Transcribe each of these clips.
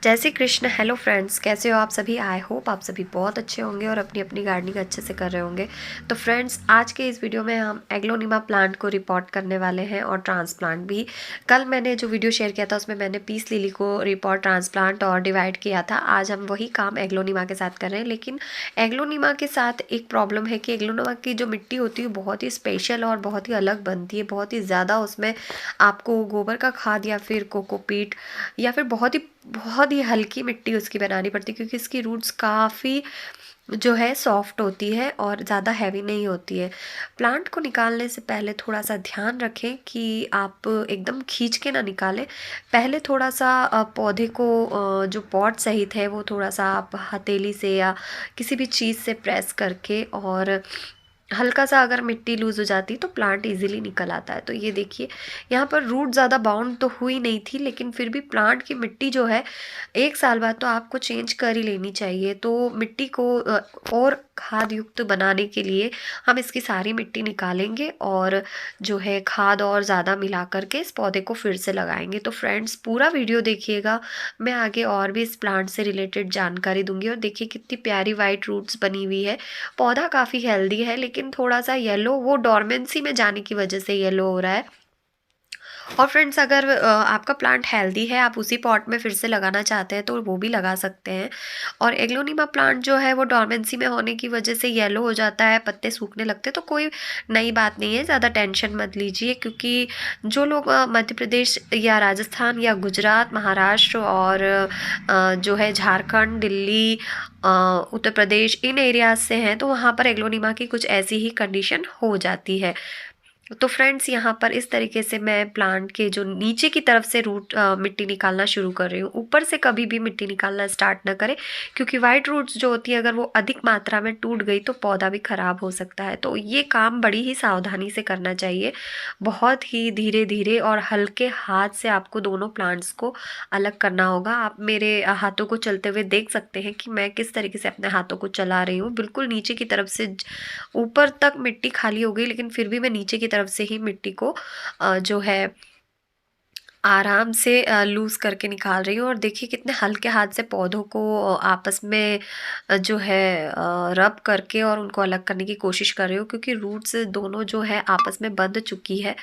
जय Shri Krishna. Hello friends, कैसे हो आप सभी। आई होप आप सभी बहुत अच्छे होंगे और अपनी अपनी गार्डनिंग अच्छे से कर रहे होंगे। तो फ्रेंड्स, आज के इस वीडियो में हम एग्लोनिमा प्लांट को रिपोर्ट करने वाले हैं और ट्रांसप्लांट भी। कल मैंने जो वीडियो शेयर किया था उसमें मैंने पीस लिली को रिपोर्ट, ट्रांसप्लांट और डिवाइड किया था। आज हम वही काम एग्लोनिमा के साथ कर रहे हैं, लेकिन एग्लोनिमा के साथ एक प्रॉब्लम है कि एग्लोनिमा की जो मिट्टी होती है बहुत ही स्पेशल और बहुत ही अलग बनती है। बहुत ही ज़्यादा उसमें आपको गोबर का खाद या फिर कोकोपीट या फिर बहुत ही हल्की मिट्टी उसकी बनानी पड़ती है, क्योंकि इसकी रूट्स काफ़ी जो है सॉफ्ट होती है और ज़्यादा हैवी नहीं होती है। प्लांट को निकालने से पहले थोड़ा सा ध्यान रखें कि आप एकदम खींच के ना निकालें। पहले थोड़ा सा पौधे को जो पॉट सहित है वो थोड़ा सा आप हथेली से या किसी भी चीज़ से प्रेस करके, और हल्का सा अगर मिट्टी लूज़ हो जाती तो प्लांट इजीली निकल आता है। तो ये देखिए, यहाँ पर रूट ज़्यादा बाउंड तो हुई नहीं थी, लेकिन फिर भी प्लांट की मिट्टी जो है 1 साल बाद तो आपको चेंज कर ही लेनी चाहिए। तो मिट्टी को और खाद युक्त बनाने के लिए हम इसकी सारी मिट्टी निकालेंगे और जो है खाद और ज़्यादा मिला करके इस पौधे को फिर से लगाएंगे। तो फ्रेंड्स, पूरा वीडियो देखिएगा। मैं आगे और भी इस प्लांट से रिलेटेड जानकारी दूंगी। और देखिए कितनी प्यारी वाइट रूट्स बनी हुई है। पौधा काफ़ी हेल्दी है, लेकिन थोड़ा सा येलो, वो डोरमेंसी में जाने की वजह से येलो हो रहा है। और फ्रेंड्स, अगर आपका प्लांट हेल्दी है, आप उसी पॉट में फिर से लगाना चाहते हैं तो वो भी लगा सकते हैं। और एग्लोनिमा प्लांट जो है वो डोरमेंसी में होने की वजह से येलो हो जाता है, पत्ते सूखने लगते हैं। तो कोई नई बात नहीं है, ज़्यादा टेंशन मत लीजिए। क्योंकि जो लोग मध्य प्रदेश या राजस्थान या गुजरात, महाराष्ट्र और जो है झारखंड, दिल्ली, उत्तर प्रदेश, इन एरियाज से हैं, तो वहाँ पर एग्लोनिमा की कुछ ऐसी ही कंडीशन हो जाती है। तो फ्रेंड्स, यहाँ पर इस तरीके से मैं प्लांट के जो नीचे की तरफ से रूट मिट्टी निकालना शुरू कर रही हूँ। ऊपर से कभी भी मिट्टी निकालना स्टार्ट ना करें, क्योंकि वाइट रूट्स जो होती है अगर वो अधिक मात्रा में टूट गई तो पौधा भी खराब हो सकता है। तो ये काम बड़ी ही सावधानी से करना चाहिए। बहुत ही धीरे धीरे और हल्के हाथ से आपको दोनों प्लांट्स को अलग करना होगा। आप मेरे हाथों को चलते हुए देख सकते हैं कि मैं किस तरीके से अपने हाथों को चला रही हूँ। बिल्कुल नीचे की तरफ से ऊपर तक मिट्टी खाली हो गई, लेकिन फिर भी मैं नीचे की तरफ से ही मिट्टी को जो है आराम से लूज करके निकाल रही हूँ। और देखिए कितने हल्के हाथ से पौधों को आपस में जो है रब करके और उनको अलग करने की कोशिश कर रही हूँ, क्योंकि रूट्स दोनों जो है आपस में बंध चुकी है।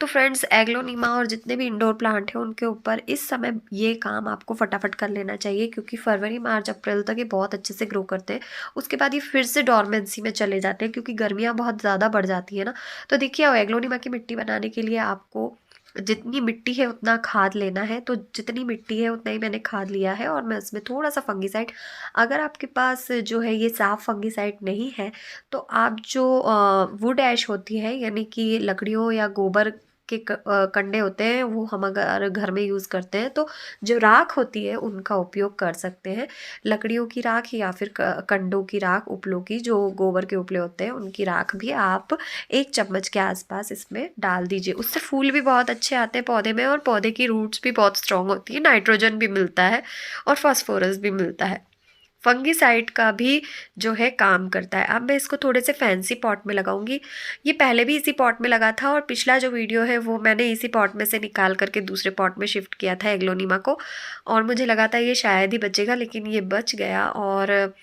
तो फ्रेंड्स, एग्लोनिमा और जितने भी इंडोर प्लांट हैं उनके ऊपर इस समय ये काम आपको फटाफट कर लेना चाहिए, क्योंकि फरवरी, मार्च, अप्रैल तक ये बहुत अच्छे से ग्रो करते हैं। उसके बाद ये फिर से डॉर्मेंसी में चले जाते हैं, क्योंकि गर्मियाँ बहुत ज़्यादा बढ़ जाती है ना। तो देखिए, एग्लोनिमा की मिट्टी बनाने के लिए आपको जितनी मिट्टी है उतना खाद लेना है। तो जितनी मिट्टी है उतना ही मैंने खाद लिया है, और मैं उसमें थोड़ा सा फंगीसाइड, अगर आपके पास जो है ये साफ फंगीसाइड नहीं है तो आप जो वुड ऐश होती है, यानी कि लकड़ियों या गोबर के कंडे होते हैं, वो हम अगर घर में यूज़ करते हैं तो जो राख होती है उनका उपयोग कर सकते हैं। लकड़ियों की राख या फिर कंडों की राख, उपलों की, जो गोबर के उपले होते हैं उनकी राख भी आप 1 चम्मच के आसपास इसमें डाल दीजिए। उससे फूल भी बहुत अच्छे आते हैं पौधे में, और पौधे की रूट्स भी बहुत स्ट्रांग होती है। नाइट्रोजन भी मिलता है और फास्फोरस भी मिलता है। फंगिसाइड का भी जो है काम करता है। अब मैं इसको थोड़े से फैंसी पॉट में लगाऊंगी। ये पहले भी इसी पॉट में लगा था, और पिछला जो वीडियो है वो मैंने इसी पॉट में से निकाल करके दूसरे पॉट में शिफ्ट किया था एग्लोनिमा को। और मुझे लगा था ये शायद ही बचेगा, लेकिन ये बच गया। और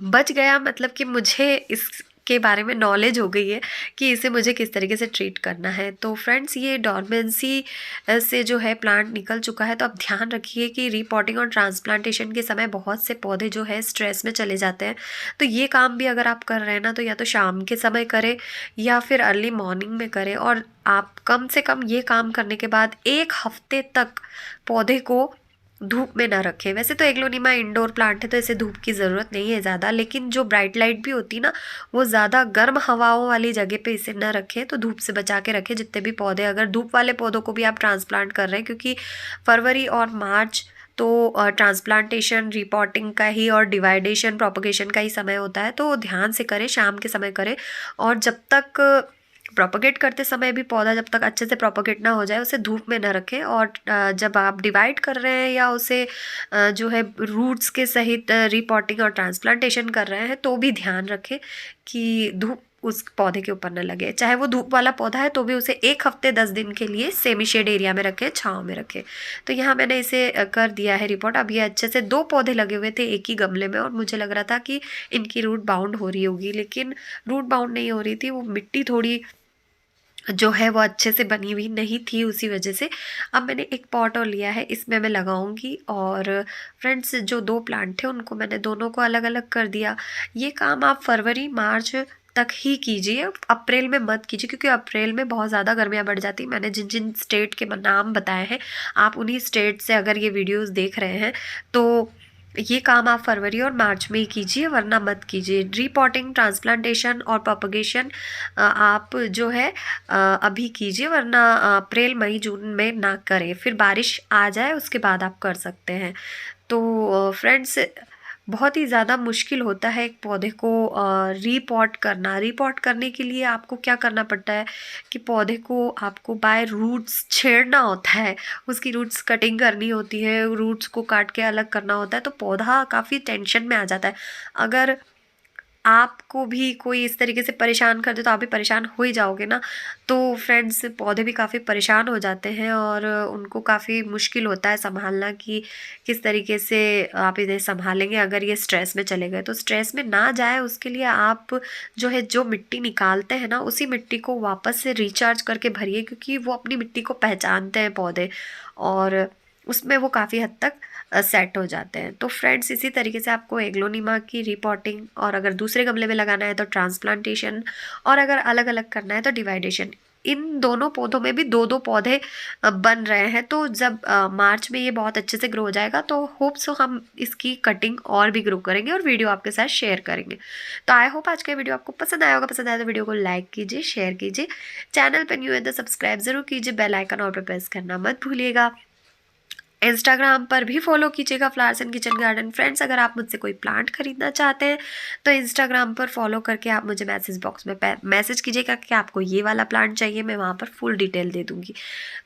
बच गया मतलब कि मुझे इसके बारे में नॉलेज हो गई है कि इसे मुझे किस तरीके से ट्रीट करना है। तो फ्रेंड्स, ये डॉर्मेंसी से जो है प्लांट निकल चुका है। तो अब ध्यान रखिए कि रीपॉटिंग और ट्रांसप्लांटेशन के समय बहुत से पौधे जो है स्ट्रेस में चले जाते हैं। तो ये काम भी अगर आप कर रहे हैं ना, तो या तो शाम के समय करें या फिर अर्ली मॉर्निंग में करें। और आप कम से कम ये काम करने के बाद 1 हफ्ते तक पौधे को धूप में ना रखें। वैसे तो एग्लोनिमा इंडोर प्लांट है तो इसे धूप की ज़रूरत नहीं है ज़्यादा, लेकिन जो ब्राइट लाइट भी होती ना, वो ज़्यादा गर्म हवाओं वाली जगह पे इसे ना रखें। तो धूप से बचा के रखें जितने भी पौधे, अगर धूप वाले पौधों को भी आप ट्रांसप्लांट कर रहे हैं, क्योंकि फरवरी और मार्च तो ट्रांसप्लांटेशन, रिपोर्टिंग का ही और डिवाइडेशन, प्रोपगेशन का ही समय होता है। तो ध्यान से करें, शाम के समय करें। और जब तक प्रोपगेट करते समय भी पौधा जब तक अच्छे से प्रोपगेट ना हो जाए, उसे धूप में ना रखें। और जब आप डिवाइड कर रहे हैं या उसे जो है रूट्स के सहित रिपोर्टिंग और ट्रांसप्लांटेशन कर रहे हैं, तो भी ध्यान रखें कि धूप उस पौधे के ऊपर न लगे। चाहे वो धूप वाला पौधा है तो भी उसे 1 हफ्ते 10 दिन के लिए सेमी शेड एरिया में रखें, छाँव में रखें। तो यहाँ मैंने इसे कर दिया है रिपोर्ट। अब ये अच्छे से 2 पौधे लगे हुए थे एक ही गमले में और मुझे लग रहा था कि इनकी रूट बाउंड हो रही होगी, लेकिन रूट बाउंड नहीं हो रही थी। वो मिट्टी थोड़ी जो है वो अच्छे से बनी हुई नहीं थी, उसी वजह से अब मैंने एक पॉट और लिया है, इसमें मैं लगाऊंगी। और फ्रेंड्स जो 2 प्लांट थे उनको मैंने दोनों को अलग अलग कर दिया। ये काम आप फरवरी मार्च तक ही कीजिए, अप्रैल में मत कीजिए, क्योंकि अप्रैल में बहुत ज़्यादा गर्मियाँ बढ़ जाती। मैंने जिन जिन स्टेट के नाम बताए हैं, आप उन्हीं स्टेट से अगर ये वीडियोस देख रहे हैं तो ये काम आप फरवरी और मार्च में ही कीजिए, वरना मत कीजिए। रीपॉटिंग, ट्रांसप्लांटेशन और प्रोपगेशन आप जो है अभी कीजिए, वरना अप्रैल मई जून में ना करें। फिर बारिश आ जाए उसके बाद आप कर सकते हैं। तो फ्रेंड्स बहुत ही ज़्यादा मुश्किल होता है एक पौधे को रीपॉट करना। रीपॉट करने के लिए आपको क्या करना पड़ता है कि पौधे को आपको बाय रूट्स छेड़ना होता है, उसकी रूट्स कटिंग करनी होती है, रूट्स को काट के अलग करना होता है, तो पौधा काफ़ी टेंशन में आ जाता है। अगर आपको भी कोई इस तरीके से परेशान कर दे तो आप भी परेशान हो ही जाओगे ना। तो फ्रेंड्स पौधे भी काफ़ी परेशान हो जाते हैं और उनको काफ़ी मुश्किल होता है संभालना कि किस तरीके से आप इन्हें संभालेंगे। अगर ये स्ट्रेस में चले गए तो स्ट्रेस में ना जाए उसके लिए आप जो है जो मिट्टी निकालते हैं ना, उसी मिट्टी को वापस से रिचार्ज करके भरिए, क्योंकि वो अपनी मिट्टी को पहचानते हैं पौधे, और उसमें वो काफ़ी हद तक सेट हो जाते हैं। तो फ्रेंड्स इसी तरीके से आपको एग्लोनिमा की रिपोर्टिंग, और अगर दूसरे गमले में लगाना है तो ट्रांसप्लांटेशन, और अगर अलग अलग करना है तो डिवाइडेशन। इन दोनों पौधों में भी 2-2 पौधे बन रहे हैं। तो जब मार्च में ये बहुत अच्छे से ग्रो हो जाएगा तो होप सो हम इसकी कटिंग और भी ग्रो करेंगे और वीडियो आपके साथ शेयर करेंगे। तो आई होप आज का वीडियो आपको पसंद आया होगा। पसंद आया तो वीडियो को लाइक कीजिए, शेयर कीजिए, चैनल पर न्यू है तो सब्सक्राइब जरूर कीजिए, बेल आइकन और प्रेस करना मत भूलिएगा। इंस्टाग्राम पर भी फॉलो कीजिएगा flowers and kitchen garden. Friends अगर आप मुझसे कोई प्लांट खरीदना चाहते हैं तो इंस्टाग्राम पर फॉलो करके आप मुझे मैसेज बॉक्स में मैसेज कीजिएगा कि आपको ये वाला प्लांट चाहिए, मैं वहाँ पर फुल डिटेल दे दूँगी।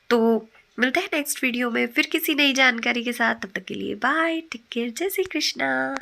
तो मिलते हैं नेक्स्ट वीडियो में फिर किसी नई जानकारी के साथ। तब तक के लिए बाय, टेक केयर, जय श्री कृष्णा।